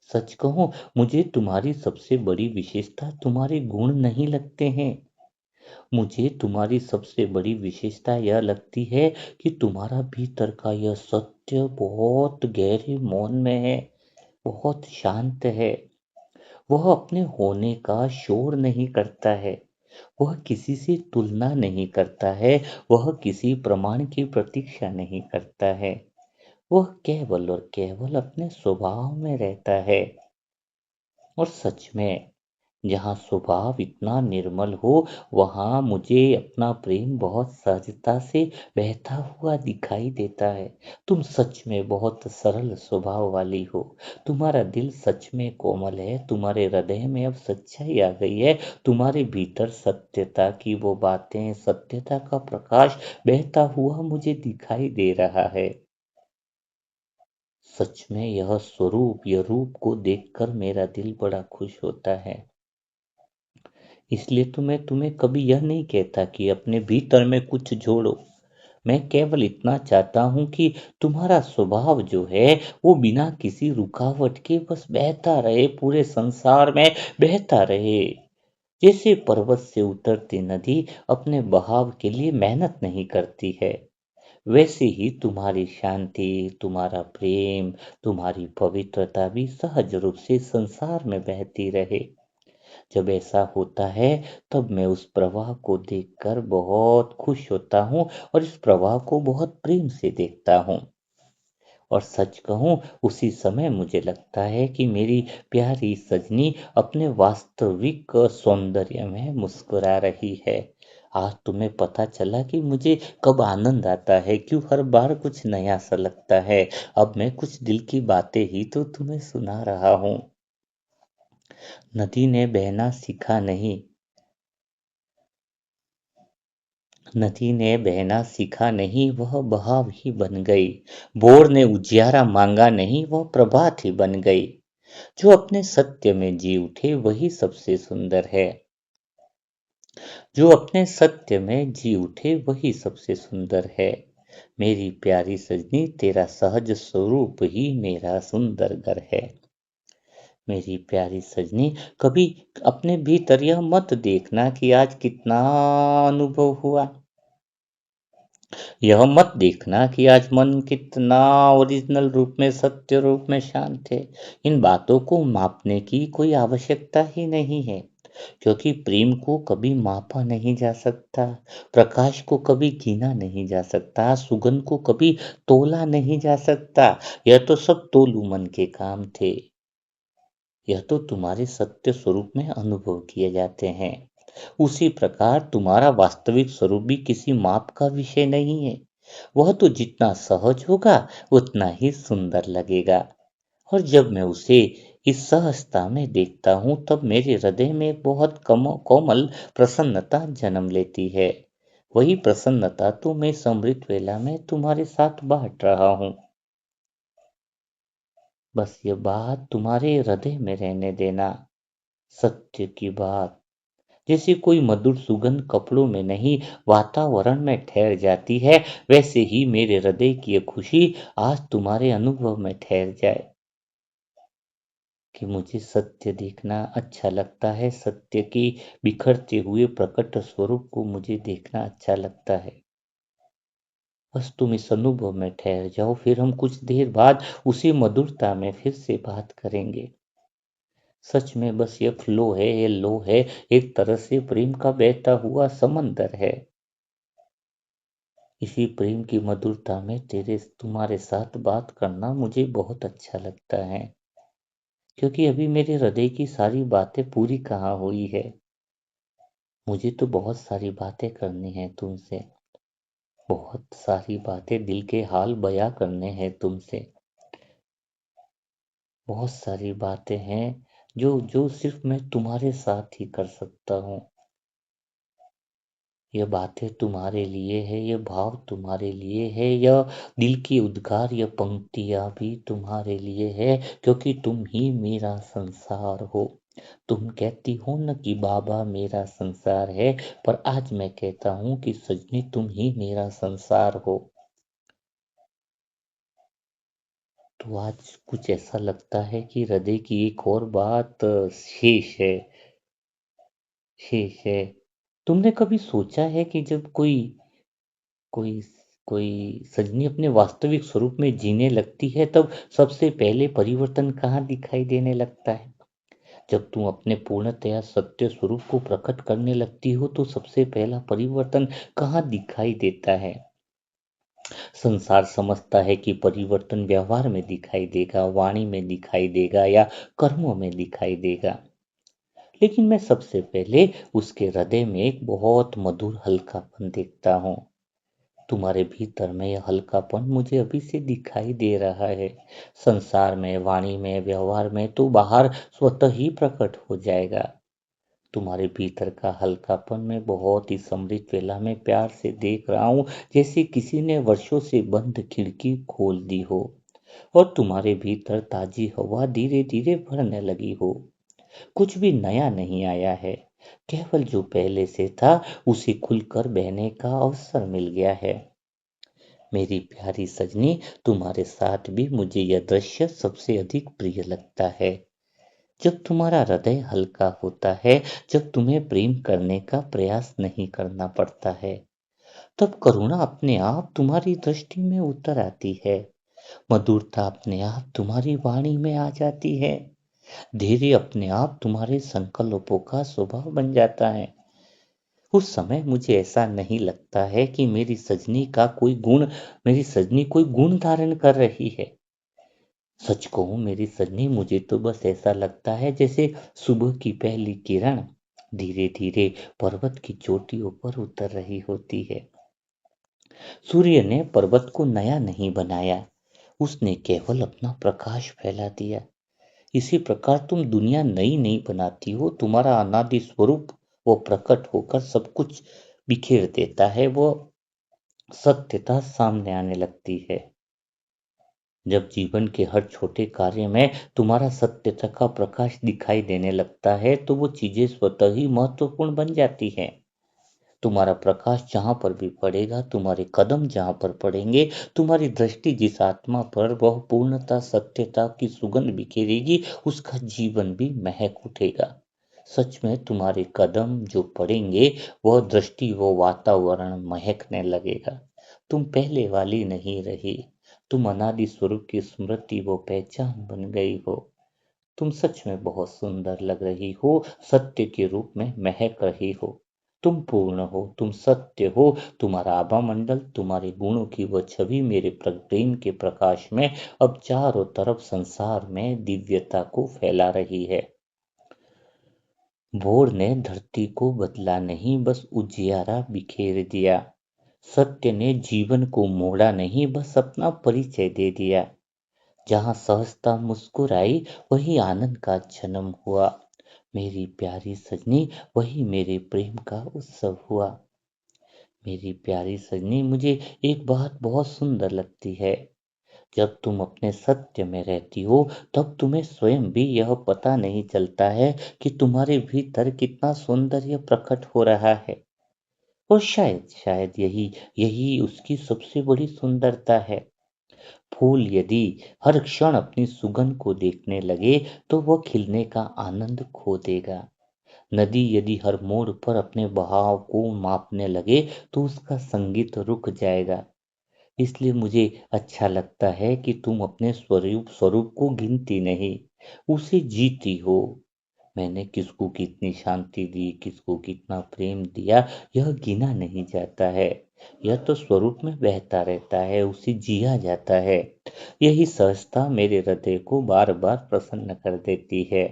सच कहूँ, मुझे तुम्हारी सबसे बड़ी विशेषता तुम्हारे गुण नहीं लगते हैं। मुझे तुम्हारी सबसे बड़ी विशेषता यह लगती है कि तुम्हारा भीतर का यह सत्य बहुत गहरे मौन में है, बहुत शांत है। वह अपने होने का शोर नहीं करता है, वह किसी से तुलना नहीं करता है, वह किसी प्रमाण की प्रतीक्षा नहीं करता है। वह केवल और केवल अपने स्वभाव में रहता है। और सच में, जहाँ स्वभाव इतना निर्मल हो, वहाँ मुझे अपना प्रेम बहुत सहजता से बहता हुआ दिखाई देता है। तुम सच में बहुत सरल स्वभाव वाली हो। तुम्हारा दिल सच में कोमल है, तुम्हारे हृदय में अब सच्चाई आ गई है। तुम्हारे भीतर सत्यता की वो बातें, सत्यता का प्रकाश बहता हुआ मुझे दिखाई दे रहा है। सच में यह स्वरूप, यह रूप को देखकर मेरा दिल बड़ा खुश होता है। इसलिए तो मैं तुम्हें कभी यह नहीं कहता कि अपने भीतर में कुछ जोड़ो। मैं केवल इतना चाहता हूँ कि तुम्हारा स्वभाव जो है वो बिना किसी रुकावट के बस बहता रहे, पूरे संसार में बहता रहे। जैसे पर्वत से उतरती नदी अपने बहाव के लिए मेहनत नहीं करती है, वैसे ही तुम्हारी शांति, तुम्हारा प्रेम, तुम्हारी पवित्रता भी सहज रूप से संसार में बहती रहे। जब ऐसा होता है, तब मैं उस प्रवाह को देखकर बहुत खुश होता हूँ, और इस प्रवाह को बहुत प्रेम से देखता हूँ। और सच कहूँ, उसी समय मुझे लगता है कि मेरी प्यारी सजनी अपने वास्तविक सौंदर्य में मुस्कुरा रही है। आज तुम्हें पता चला कि मुझे कब आनंद आता है, क्यों हर बार कुछ नया सा लगता है। अब मैं कुछ दिल की बातें ही तो तुम्हें सुना रहा हूँ। नदी ने बहना सीखा नहीं, नदी ने बहना सीखा नहीं, वह बहाव ही बन गई। भोर ने उजियारा मांगा नहीं, वह प्रभात ही बन गई। जो अपने सत्य में जी उठे वही सबसे सुंदर है। जो अपने सत्य में जी उठे वही सबसे सुंदर है। मेरी प्यारी सजनी, तेरा सहज स्वरूप ही मेरा सुंदर घर है। मेरी प्यारी सजनी, कभी अपने भीतर यह मत देखना कि आज कितना अनुभव हुआ। यह मत देखना कि आज मन कितना ओरिजिनल रूप में, सत्य रूप में शांत है। इन बातों को मापने की कोई आवश्यकता ही नहीं है, क्योंकि प्रेम को कभी मापा नहीं जा सकता, प्रकाश को कभी गिना नहीं जा सकता, सुगंध को कभी तोला नहीं जा सकता। यह तो सब तोलू मन के काम थे। यह तो तुम्हारे सत्य स्वरूप में अनुभव किए जाते हैं। उसी प्रकार तुम्हारा वास्तविक स्वरूप भी किसी माप का विषय नहीं है। वह तो जितना सहज होगा उतना ही सुंदर लगेगा। और जब मैं उसे इस सहजता में देखता हूँ, तब मेरे हृदय में एक बहुत कोमल प्रसन्नता जन्म लेती है। वही प्रसन्नता तो मैं इस अमृत वेला में तुम्हारे साथ बांट रहा हूँ। बस ये बात तुम्हारे हृदय में रहने देना। सत्य की बात, जैसे कोई मधुर सुगंध कपड़ों में नहीं वातावरण में ठहर जाती है, वैसे ही मेरे हृदय की ये खुशी आज तुम्हारे अनुभव में ठहर जाए कि मुझे सत्य देखना अच्छा लगता है। सत्य के बिखरते हुए प्रकट स्वरूप को मुझे देखना अच्छा लगता है। बस तुम इस अनुभव में ठहर जाओ, फिर हम कुछ देर बाद उसी मधुरता में फिर से बात करेंगे। सच में बस ये फ्लो है, ये लो है, एक तरह से प्रेम का बहता हुआ समंदर है। इसी प्रेम की मधुरता में तेरे तुम्हारे साथ बात करना मुझे बहुत अच्छा लगता है, क्योंकि अभी मेरे हृदय की सारी बातें पूरी कहाँ हुई है। मुझे तो बहुत सारी बातें करनी है तुमसे, बहुत सारी बातें दिल के हाल बयां करने हैं तुमसे। बहुत सारी बातें हैं जो जो सिर्फ मैं तुम्हारे साथ ही कर सकता हूँ। ये बातें तुम्हारे लिए है, ये भाव तुम्हारे लिए है, या दिल की उद्गार या पंक्तियां भी तुम्हारे लिए है, क्योंकि तुम ही मेरा संसार हो। तुम कहती हो न कि बाबा मेरा संसार है, पर आज मैं कहता हूँ कि सजनी तुम ही मेरा संसार हो। तो आज कुछ ऐसा लगता है कि हृदय की एक और बात शेष है, शेष है। तुमने कभी सोचा है कि जब कोई कोई कोई सजनी अपने वास्तविक स्वरूप में जीने लगती है, तब सबसे पहले परिवर्तन कहाँ दिखाई देने लगता है? जब तुम अपने पूर्णतया सत्य स्वरूप को प्रकट करने लगती हो, तो सबसे पहला परिवर्तन कहाँ दिखाई देता है? संसार समझता है कि परिवर्तन व्यवहार में दिखाई देगा, वाणी में दिखाई देगा, या कर्मों में दिखाई देगा। लेकिन मैं सबसे पहले उसके हृदय में एक बहुत मधुर हल्कापन देखता हूँ। तुम्हारे भीतर में यह हल्कापन मुझे अभी से दिखाई दे रहा है। संसार में, वाणी में, व्यवहार में तो बाहर स्वतः ही प्रकट हो जाएगा। तुम्हारे भीतर का हल्कापन मैं बहुत ही समृद्ध वेला में प्यार से देख रहा हूँ, जैसे किसी ने वर्षों से बंद खिड़की खोल दी हो और तुम्हारे भीतर ताजी हवा धीरे धीरे भरने लगी हो। कुछ भी नया नहीं आया है, केवल जो पहले से था उसे खुलकर बहने का अवसर मिल गया है। मेरी प्यारी सजनी, तुम्हारे साथ भी मुझे यह दृश्य सबसे अधिक प्रिय लगता है। जब तुम्हारा हृदय हल्का होता है, जब तुम्हें प्रेम करने का प्रयास नहीं करना पड़ता है, तब करुणा अपने आप तुम्हारी दृष्टि में उतर आती है। मधुरता अपने आप तुम्हारी वाणी में आ जाती है। धैर्य अपने आप तुम्हारे संकल्पों का स्वभाव बन जाता है। उस समय मुझे ऐसा नहीं लगता है कि मेरी सजनी कोई गुण धारण कर रही है। सच कहूं मेरी सजनी, मुझे तो बस ऐसा लगता है जैसे सुबह की पहली किरण धीरे धीरे पर्वत की चोटियों पर उतर रही होती है। सूर्य ने पर्वत को नया नहीं बनाया, उसने केवल अपना प्रकाश फैला दिया। इसी प्रकार तुम दुनिया नई नहीं बनाती हो, तुम्हारा अनादि स्वरूप वो प्रकट होकर सब कुछ बिखेर देता है। वो सत्यता सामने आने लगती है। जब जीवन के हर छोटे कार्य में तुम्हारा सत्यता का प्रकाश दिखाई देने लगता है, तो वो चीजें स्वतः ही महत्वपूर्ण बन जाती हैं। तुम्हारा प्रकाश जहां पर भी पड़ेगा, तुम्हारे कदम जहां पर पड़ेंगे, तुम्हारी दृष्टि जिस आत्मा पर वह पूर्णता सत्यता की सुगंध बिखेरेगी, उसका जीवन भी महक उठेगा। सच में तुम्हारे कदम जो पड़ेंगे, वह दृष्टि वो वातावरण महकने लगेगा। तुम पहले वाली नहीं रही, तुम अनादि स्वरूप की स्मृति वो पहचान बन गई हो। तुम सच में बहुत सुंदर लग रही हो, सत्य के रूप में महक रही हो। तुम पूर्ण हो, तुम सत्य हो। तुम्हारा आभा मंडल, तुम्हारे गुणों की वह छवि मेरे प्रेम के प्रकाश में अब चारों तरफ संसार में दिव्यता को फैला रही है। भोर ने धरती को बदला नहीं, बस उजियारा बिखेर दिया। सत्य ने जीवन को मोड़ा नहीं, बस अपना परिचय दे दिया। जहाँ सहजता मुस्कुराई, वही आनंद का जन्म हुआ। मेरी प्यारी सजनी, वही मेरे प्रेम का उत्सव हुआ। मेरी प्यारी सजनी, मुझे एक बात बहुत सुंदर लगती है। जब तुम अपने सत्य में रहती हो तब तुम्हें स्वयं भी यह पता नहीं चलता है कि तुम्हारे भीतर कितना सौंदर्य प्रकट हो रहा है। और शायद शायद यही यही उसकी सबसे बड़ी सुंदरता है। फूल यदि हर क्षण अपनी सुगंध को देखने लगे तो वह खिलने का आनंद खो देगा। नदी यदि हर मोड़ पर अपने बहाव को मापने लगे तो उसका संगीत रुक जाएगा। इसलिए मुझे अच्छा लगता है कि तुम अपने स्वरूप स्वरूप को गिनती नहीं, उसे जीती हो। मैंने किसको कितनी शांति दी, किसको कितना प्रेम दिया, यह गिना नहीं जाता है। यह तो स्वरूप में बहता रहता है, उसे जिया जाता है। यही सहजता मेरे हृदय को बार बार प्रसन्न कर देती है।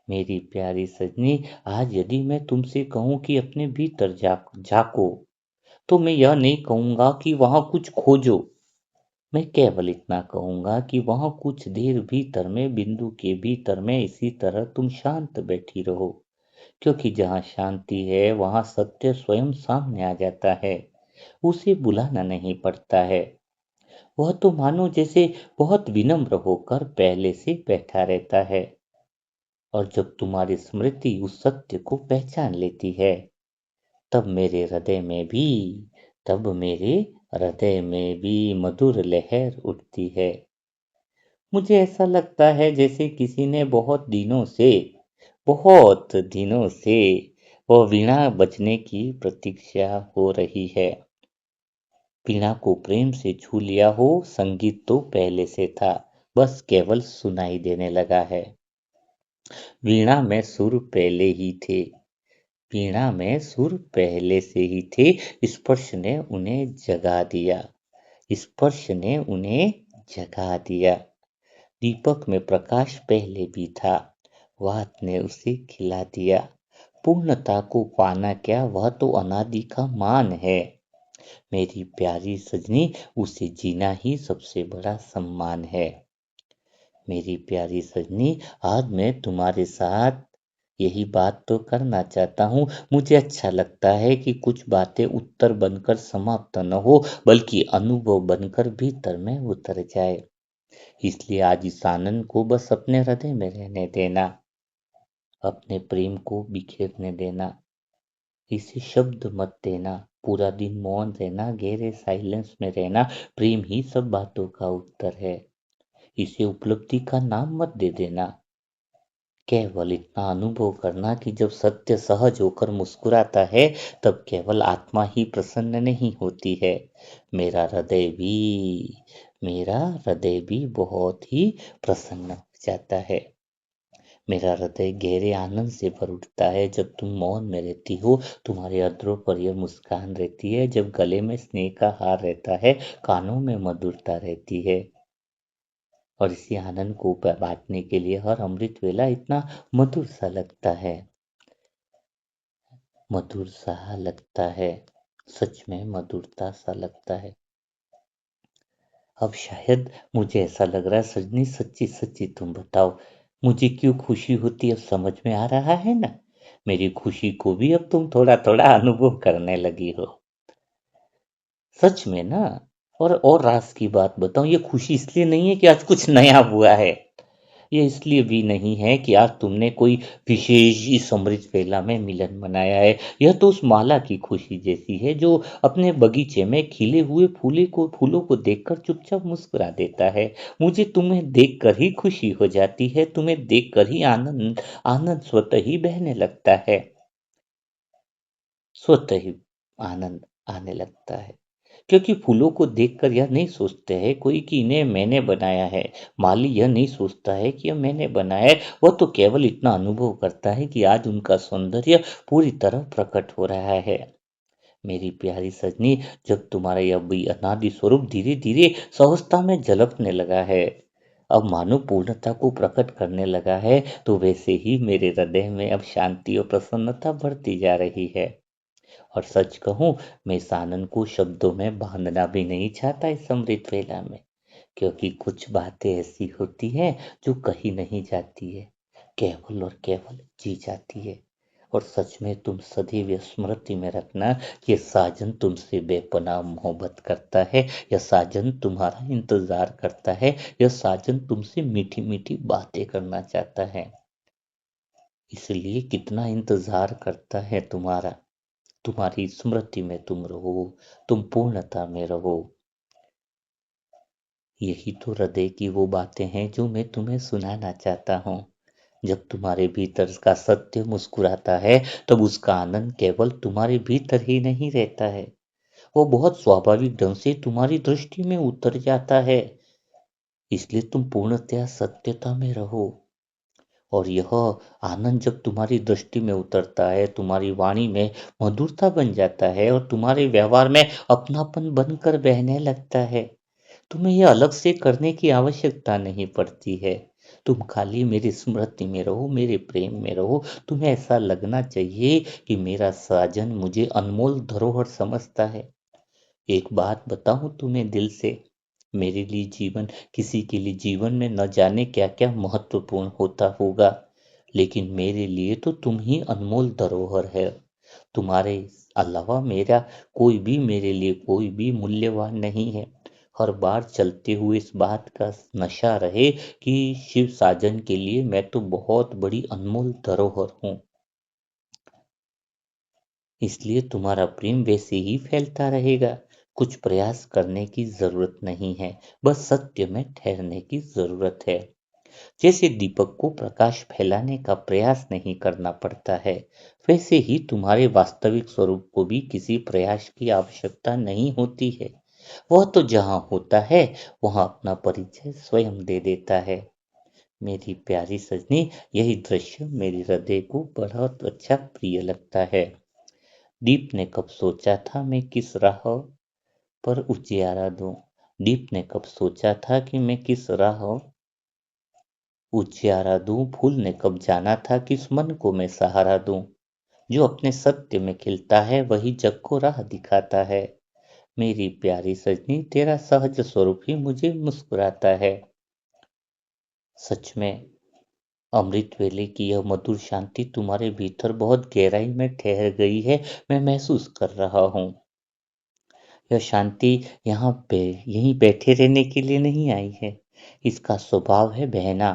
मेरी प्यारी सजनी, आज यदि मैं तुमसे कहूं कि अपने भीतर झांको, तो मैं यह नहीं कहूंगा कि वहां कुछ खोजो। मैं केवल इतना कहूंगा कि वहां कुछ देर भीतर में, बिंदु के भीतर में इसी तरह तुम शांत बैठी रहो। क्योंकि जहाँ शांति है वहाँ सत्य स्वयं सामने आ जाता है। उसे बुलाना नहीं पड़ता है। वह तो मानो जैसे बहुत विनम्र होकर पहले से बैठा रहता है। और जब तुम्हारी स्मृति उस सत्य को पहचान लेती है, तब मेरे हृदय में भी तब मेरे हृदय में भी मधुर लहर उठती है। मुझे ऐसा लगता है जैसे किसी ने बहुत दिनों से वह वीणा बजने की प्रतीक्षा हो रही है। वीणा को प्रेम से छू लिया हो, संगीत तो पहले से था, बस केवल सुनाई देने लगा है। वीणा में सुर पहले ही थे, वीणा में सुर पहले से ही थे। स्पर्श ने उन्हें जगा दिया, स्पर्श ने उन्हें जगा दिया। दीपक में प्रकाश पहले भी था, वात ने उसे खिला दिया। पूर्णता को पाना क्या, वह तो अनादि का मान है। मेरी प्यारी सजनी, उसे जीना ही सबसे बड़ा सम्मान है। मेरी प्यारी सजनी, आज मैं तुम्हारे साथ यही बात तो करना चाहता हूँ। मुझे अच्छा लगता है कि कुछ बातें उत्तर बनकर समाप्त न हो, बल्कि अनुभव बनकर भीतर में उतर जाए। इसलिए आज इस आनंद को बस अपने हृदय में रहने देना, अपने प्रेम को बिखेरने देना। इसे शब्द मत देना। पूरा दिन मौन रहना, गहरे साइलेंस में रहना, प्रेम ही सब बातों का उत्तर है। इसे उपलब्धि का नाम मत दे देना। केवल इतना अनुभव करना कि जब सत्य सहज होकर मुस्कुराता है, तब केवल आत्मा ही प्रसन्न नहीं होती है, मेरा हृदय भी मेरा हृदय भी बहुत ही प्रसन्न हो जाता है। मेरा हृदय गहरे आनंद से भर उठता है जब तुम मौन में रहती हो। तुम्हारे अधरों पर यह मुस्कान रहती है, जब गले में स्नेह का हार रहता है, कानों में मधुरता रहती है। और इसी आनंद को बांटने के लिए हर अमृत वेला इतना मधुर सा लगता है, मधुर सा लगता है। सच में मधुरता सा लगता है। अब शायद मुझे ऐसा लग रहा है सजनी, सच्ची सच्ची तुम बताओ, मुझे क्यों खुशी होती है, अब समझ में आ रहा है ना। मेरी खुशी को भी अब तुम थोड़ा थोड़ा अनुभव करने लगी हो। सच में ना। और राज की बात बताऊं, ये खुशी इसलिए नहीं है कि आज कुछ नया हुआ है, ये इसलिए भी नहीं है कि आज तुमने कोई विशेष इस अमृत वेला में मिलन मनाया है। यह तो उस माला की खुशी जैसी है जो अपने बगीचे में खिले हुए फूलों को देखकर चुपचाप मुस्कुरा देता है। मुझे तुम्हें देखकर ही खुशी हो जाती है, तुम्हें देखकर ही आनंद आनंद स्वतः ही बहने लगता है, स्वतः ही आनंद आने लगता है। क्योंकि फूलों को देखकर यह नहीं सोचते हैं कोई कि इन्हें मैंने बनाया है, माली यह नहीं सोचता है कि यह मैंने बनाया है। वह तो केवल इतना अनुभव करता है कि आज उनका सौंदर्य पूरी तरह प्रकट हो रहा है। मेरी प्यारी सजनी, जब तुम्हारा यह भी अनादि स्वरूप धीरे धीरे सहजता में झलकने लगा है, अब मानो पूर्णता को प्रकट करने लगा है, तो वैसे ही मेरे हृदय में अब शांति और प्रसन्नता बढ़ती जा रही है। और सच कहूँ, मैं इस आनंद को शब्दों में बांधना भी नहीं चाहता इस अमृत वेला में। क्योंकि कुछ बातें ऐसी होती हैं जो कही नहीं जाती है, केवल और केवल जी जाती है। और सच में तुम सदैव स्मृति में रखना कि ये साजन तुमसे बेपनाह मोहब्बत करता है, यह साजन तुम्हारा इंतजार करता है, यह साजन तुमसे मीठी मीठी बातें करना चाहता है। इसलिए कितना इंतजार करता है तुम्हारा। तुम्हारी स्मृति में तुम रहो, तुम पूर्णता में रहो। यही तो हृदय की वो बातें हैं जो मैं तुम्हें सुनाना चाहता हूँ। जब तुम्हारे भीतर का सत्य मुस्कुराता है, तब उसका आनंद केवल तुम्हारे भीतर ही नहीं रहता है, वो बहुत स्वाभाविक ढंग से तुम्हारी दृष्टि में उतर जाता है। इसलिए तुम पूर्णतया सत्यता में रहो। और यह आनंद जब तुम्हारी दृष्टि में उतरता है, तुम्हारी वाणी में मधुरता बन जाता है और तुम्हारे व्यवहार में अपनापन बनकर बहने लगता है। तुम्हें यह अलग से करने की आवश्यकता नहीं पड़ती है। तुम खाली मेरी स्मृति में रहो, मेरे प्रेम में रहो। तुम्हें ऐसा लगना चाहिए कि मेरा साजन मुझे अनमोल धरोहर समझता है। एक बात बताऊं तुम्हें दिल से, मेरे लिए जीवन, किसी के लिए जीवन में न जाने क्या क्या महत्वपूर्ण होता होगा, लेकिन मेरे लिए तो तुम ही अनमोल धरोहर है। तुम्हारे अलावा मेरा कोई भी, मेरे लिए कोई भी मूल्यवान नहीं है। हर बार चलते हुए इस बात का नशा रहे कि शिव साजन के लिए मैं तो बहुत बड़ी अनमोल धरोहर हूँ। इसलिए तुम्हारा प्रेम वैसे ही फैलता रहेगा। कुछ प्रयास करने की जरूरत नहीं है, बस सत्य में ठहरने की जरूरत है। जैसे दीपक को प्रकाश फैलाने का प्रयास नहीं करना पड़ता है, वैसे ही तुम्हारे वास्तविक स्वरूप को भी किसी प्रयास की आवश्यकता नहीं होती है। वह तो जहाँ होता है, वहाँ अपना परिचय स्वयं दे देता है। मेरी प्यारी सजनी, यही दृश्य मेरे हृदय को बहुत अच्छा प्रिय लगता है। दीप ने कब सोचा था मैं किस राह पर उजियारा दूं। दीप ने कब सोचा था कि मैं किस राह उजियारा दूं। फूल ने कब जाना था किस मन को मैं सहारा दूं। जो अपने सत्य में खिलता है, वही जग को राह दिखाता है। मेरी प्यारी सजनी, तेरा सहज स्वरूप ही मुझे मुस्कुराता है। सच में अमृत वेले की यह मधुर शांति तुम्हारे भीतर बहुत गहराई में ठहर गई है, मैं महसूस कर रहा हूँ। यह शांति यहाँ पे यहीं बैठे रहने के लिए नहीं आई है। इसका स्वभाव है बहना।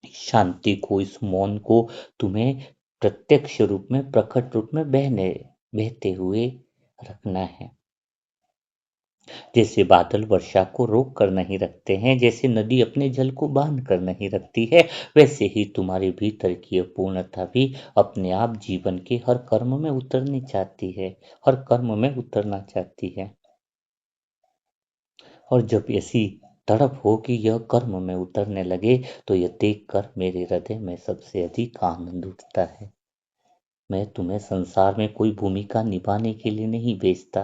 इस शांति को, इस मौन को तुम्हें प्रत्यक्ष रूप में, प्रकट रूप में बहते हुए रखना है। जैसे बादल वर्षा को रोक कर नहीं रखते हैं, जैसे नदी अपने जल को बांध कर नहीं रखती है, वैसे ही तुम्हारे भीतर की यह पूर्णता भी अपने आप जीवन के हर कर्म में उतरनी चाहती है, हर कर्म में उतरना चाहती है। और जब ऐसी तड़प हो कि यह कर्म में उतरने लगे, तो यह देखकर मेरे हृदय में सबसे अधिक आनंद उठता है। मैं तुम्हें संसार में कोई भूमिका निभाने के लिए नहीं भेजता।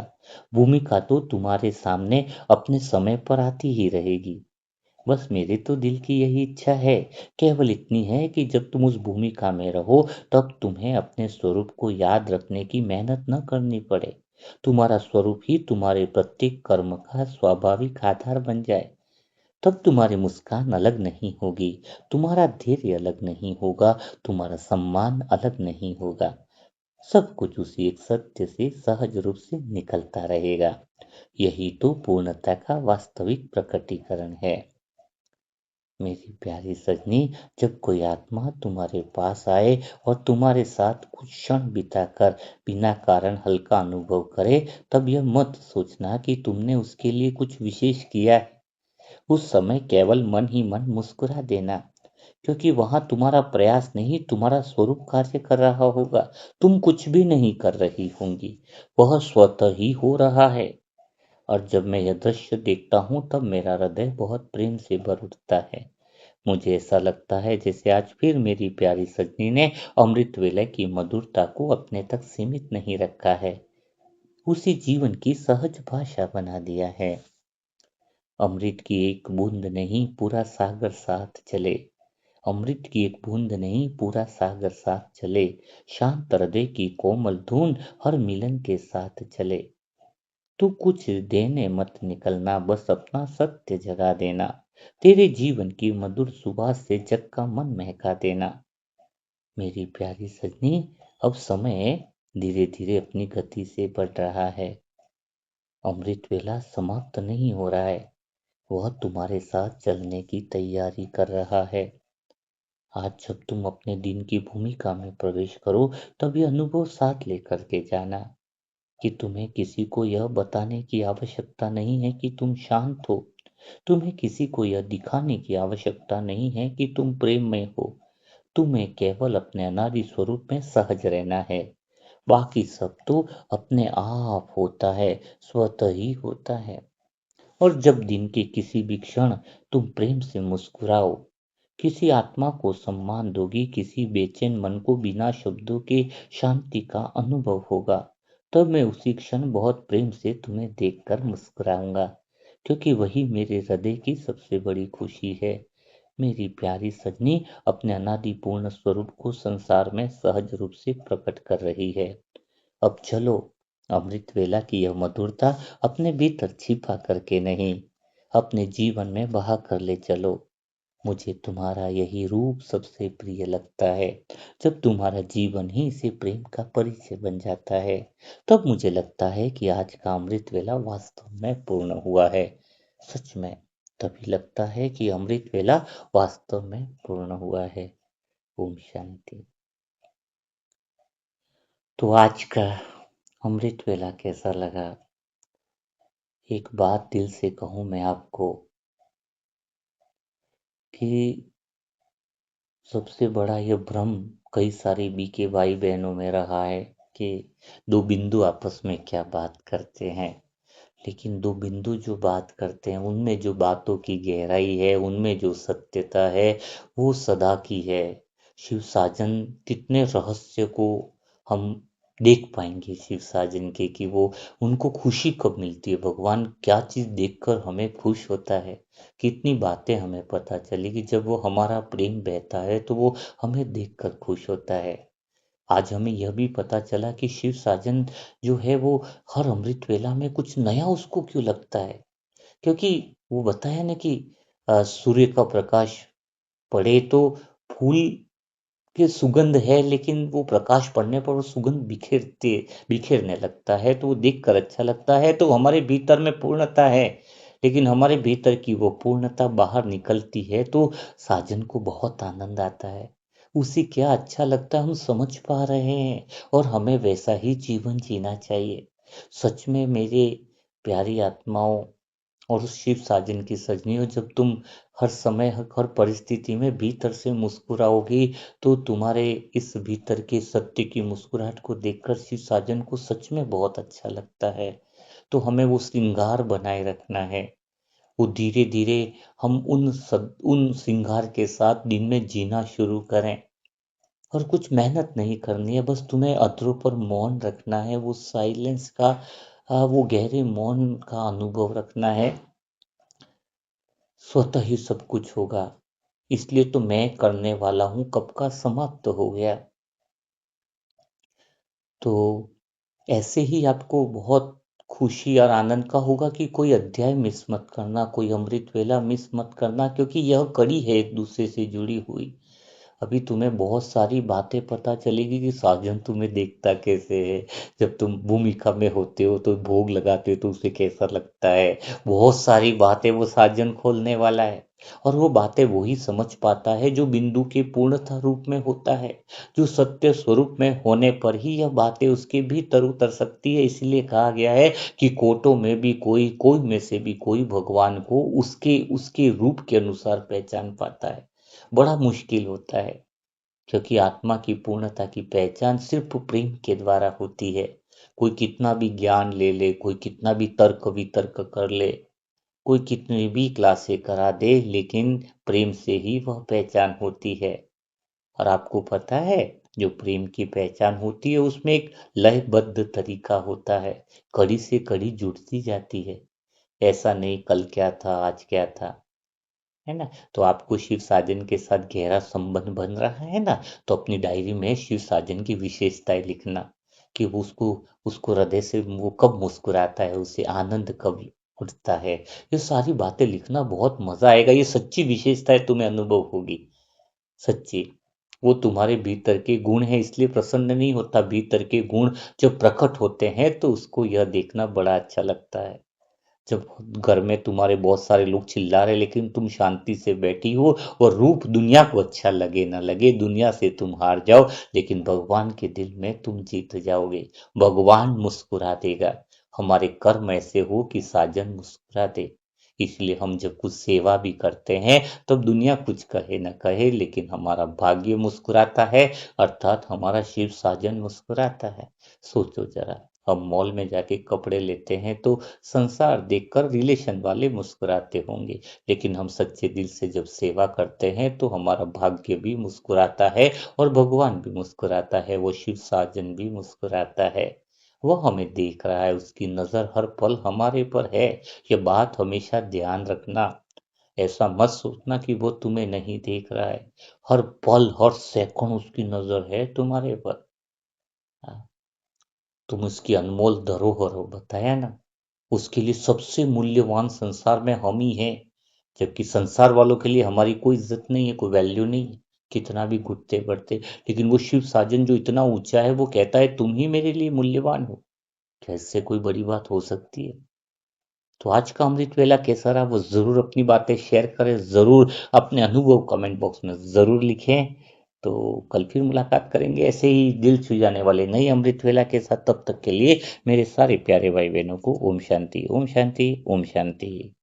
भूमिका तो तुम्हारे सामने अपने समय पर आती ही रहेगी। बस मेरे तो दिल की यही इच्छा है, केवल इतनी है कि जब तुम उस भूमिका में रहो, तब तुम्हें अपने स्वरूप को याद रखने की मेहनत न करनी पड़े। तुम्हारा स्वरूप ही तुम्हारे प्रत्येक कर्म का स्वाभाविक आधार बन जाए। तब तुम्हारी मुस्कान अलग नहीं होगी, तुम्हारा धैर्य अलग नहीं होगा, तुम्हारा सम्मान अलग नहीं होगा। सब कुछ उसी एक सत्य से सहज रूप से निकलता रहेगा। यही तो पूर्णता का वास्तविक प्रकटीकरण है। मेरी प्यारी सजनी, जब कोई आत्मा तुम्हारे पास आए और तुम्हारे साथ कुछ क्षण बिताकर बिना कारण हल्का अनुभव करे, तब यह मत सोचना कि तुमने उसके लिए कुछ विशेष किया है। उस समय केवल मन ही मन मुस्कुरा देना, क्योंकि वहां तुम्हारा प्रयास नहीं, तुम्हारा स्वरूप कार्य कर रहा होगा। तुम कुछ भी नहीं कर रही होंगी, वह स्वतः ही हो रहा है। और जब मैं यह दृश्य देखता हूँ, तब मेरा हृदय बहुत प्रेम से भर उठता है। मुझे ऐसा लगता है जैसे आज फिर मेरी प्यारी सजनी ने अमृत वेले की मधुरता को अपने तक सीमित नहीं रखा है, उसी जीवन की सहज भाषा बना दिया है। अमृत की एक बूंद नहीं, पूरा सागर साथ चले। अमृत की एक बूंद नहीं, पूरा सागर साथ चले। शांत हृदय की कोमल धुन हर मिलन के साथ चले। तू कुछ देने मत निकलना, बस अपना सत्य जगा देना। तेरे जीवन की मधुर सुबास से जग का मन महका देना। मेरी प्यारी सजनी, अब समय धीरे धीरे अपनी गति से बढ़ रहा है। अमृत वेला समाप्त नहीं हो रहा है, वह तुम्हारे साथ चलने की तैयारी कर रहा है। आज जब तुम अपने दिन की भूमिका में प्रवेश करो, तब ये अनुभव साथ लेकर के जाना कि तुम्हें किसी को यह बताने की आवश्यकता नहीं है कि तुम शांत हो। तुम्हें किसी को यह दिखाने की आवश्यकता नहीं है कि तुम प्रेम में हो। तुम्हें केवल अपने अनादि स्वरूप में सहज रहना है। बाकी सब तो अपने आप होता है, स्वतः ही होता है। और जब दिन के किसी भी क्षण तुम प्रेम से मुस्कुराओ, किसी आत्मा को सम्मान दोगी, किसी बेचैन मन को बिना शब्दों के शांति का अनुभव होगा, तब मैं उसी क्षण बहुत प्रेम से तुम्हें देखकर मुस्कुराऊंगा, क्योंकि वही मेरे हृदय की सबसे बड़ी खुशी है। मेरी प्यारी सजनी अपने अनादिपूर्ण स्वरूप को संसार में सहज रूप से प्रकट कर रही है। अब चलो, अमृत वेला की यह मधुरता अपने भीतर छिपा करके नहीं, अपने जीवन में बहा कर ले चलो। मुझे तुम्हारा यही रूप सबसे प्रिय लगता है। जब तुम्हारा जीवन ही इसे प्रेम का परिचय बन जाता है, तब मुझे लगता है कि आज का अमृत वेला वास्तव में पूर्ण हुआ है। सच में तभी लगता है कि अमृत वेला वास्तव में पूर्ण हुआ है। ओम शांति। तो आज का अमृत वेला कैसा लगा? एक बात दिल से कहूं मैं आपको कि सबसे बड़ा ये भ्रम कई सारे बीके भाई बहनों में रहा है कि दो बिंदु आपस में क्या बात करते हैं। लेकिन दो बिंदु जो बात करते हैं, उनमें जो बातों की गहराई है, उनमें जो सत्यता है, वो सदा की है। शिव साजन कितने रहस्य को हम देख पाएंगे शिव साजन के, कि वो उनको खुशी कब मिलती है, भगवान क्या चीज देखकर हमें खुश होता है। कितनी बातें हमें पता चली कि जब वो हमारा प्रेम बहता है तो वो हमें देखकर खुश होता है। आज हमें यह भी पता चला कि शिव साजन जो है वो हर अमृत वेला में कुछ नया उसको क्यों लगता है। क्योंकि वो बताया ना कि सूर्य का प्रकाश पड़े तो फूल के सुगंध है, लेकिन वो प्रकाश पड़ने पर वो सुगंध बिखेरने लगता है, तो वो देखकर अच्छा लगता है। तो हमारे भीतर में पूर्णता है, लेकिन हमारे भीतर की वो पूर्णता बाहर निकलती है तो साजन को बहुत आनंद आता है। उसे क्या अच्छा लगता है हम समझ पा रहे हैं, और हमें वैसा ही जीवन जीना चाहिए। सच में मेरे प्यारी आत्माओं और उस शिव साजन की सजनियों, जब तुम हर समय हर परिस्थिति में भीतर से मुस्कुराओगी, तो तुम्हारे इस भीतर के सत्य की मुस्कुराहट को देखकर शिव साजन को सच में बहुत अच्छा लगता है। तो हमें वो श्रृंगार बनाए रखना है। वो धीरे धीरे हम उन श्रृंगार के साथ दिन में जीना शुरू करें। और कुछ मेहनत नहीं करनी है, बस तुम्हें अधरों पर मौन रखना है, वो साइलेंस का वो गहरे मौन का अनुभव रखना है। स्वतः ही सब कुछ होगा। इसलिए तो मैं करने वाला हूँ कब का समाप्त हो गया। तो ऐसे ही आपको बहुत खुशी और आनंद का होगा कि कोई अध्याय मिस मत करना, कोई अमृत वेला मिस मत करना, क्योंकि यह कड़ी है एक दूसरे से जुड़ी हुई। अभी तुम्हें बहुत सारी बातें पता चलेगी कि साजन तुम्हें देखता कैसे है। जब तुम भूमिका में होते हो तो भोग लगाते हो तो उसे कैसा लगता है। बहुत सारी बातें वो साजन खोलने वाला है। और वो बातें वही समझ पाता है जो बिंदु के पूर्णता रूप में होता है, जो सत्य स्वरूप में होने पर ही यह बातें उसके भीतर उतर सकती है। इसलिए कहा गया है कि कोटों में भी कोई कोई में से भी कोई भगवान को उसके उसके रूप के अनुसार पहचान पाता है। बड़ा मुश्किल होता है, क्योंकि आत्मा की पूर्णता की पहचान सिर्फ प्रेम के द्वारा होती है। कोई कितना भी ज्ञान ले ले, कोई कितना भी तर्क वितर्क कर ले, कोई कितनी भी क्लासे करा दे, लेकिन प्रेम से ही वह पहचान होती है। और आपको पता है, जो प्रेम की पहचान होती है उसमें एक लयबद्ध तरीका होता है। कड़ी से कड़ी जुड़ती जाती है। ऐसा नहीं कल क्या था आज क्या था, है ना। तो आपको शिव साजन के साथ गहरा संबंध बन रहा है ना, तो अपनी डायरी में शिव साजन की विशेषताएं लिखना, कि वो उसको उसको हृदय से वो कब मुस्कुराता है, उसे आनंद कब उठता है। ये सारी बातें लिखना, बहुत मजा आएगा। ये सच्ची विशेषताएं तुम्हें अनुभव होगी, सच्ची। वो तुम्हारे भीतर के गुण है इसलिए प्रसन्न नहीं होता। भीतर के गुण जब प्रकट होते हैं तो उसको यह देखना बड़ा अच्छा लगता है। जब घर में तुम्हारे बहुत सारे लोग चिल्ला रहे लेकिन तुम शांति से बैठी हो, और रूप दुनिया को अच्छा लगे ना लगे, दुनिया से तुम हार जाओ, लेकिन भगवान के दिल में तुम जीत जाओगे। भगवान मुस्कुरा देगा। हमारे कर्म ऐसे हो कि साजन मुस्कुरा दे। इसलिए हम जब कुछ सेवा भी करते हैं तब दुनिया कुछ कहे न कहे, लेकिन हमारा भाग्य मुस्कुराता है, अर्थात हमारा शिव साजन मुस्कुराता है। सोचो जरा, हम मॉल में जाके कपड़े लेते हैं तो संसार देखकर रिलेशन वाले मुस्कुराते होंगे, लेकिन हम सच्चे दिल से जब सेवा करते हैं तो हमारा भाग्य भी मुस्कुराता है, और भगवान भी मुस्कुराता है, वो शिव साजन भी मुस्कुराता है। वो हमें देख रहा है, उसकी नजर हर पल हमारे पर है। ये बात हमेशा ध्यान रखना। ऐसा मत सोचना कि वो तुम्हें नहीं देख रहा है। हर पल हर सेकंड उसकी नजर है तुम्हारे पर। हाँ, तुम उसकी अनमोल धरोहर हो, बताया ना। उसके लिए सबसे मूल्यवान संसार में हम ही हैं, जबकि संसार वालों के लिए हमारी कोई इज्जत नहीं है, कोई वैल्यू नहीं है, कितना भी घुटते बढ़ते। लेकिन वो शिव साजन जो इतना ऊंचा है वो कहता है तुम ही मेरे लिए मूल्यवान हो। कैसे कोई बड़ी बात हो सकती है। तो आज का अमृत वेला कैसा रहा, वो जरूर अपनी बातें शेयर करें, जरूर अपने अनुभव कमेंट बॉक्स में जरूर लिखें। तो कल फिर मुलाकात करेंगे ऐसे ही दिल छू जाने वाले नई अमृत वेला के साथ। तब तक के लिए मेरे सारे प्यारे भाई बहनों को ओम शांति, ओम शांति, ओम शांति।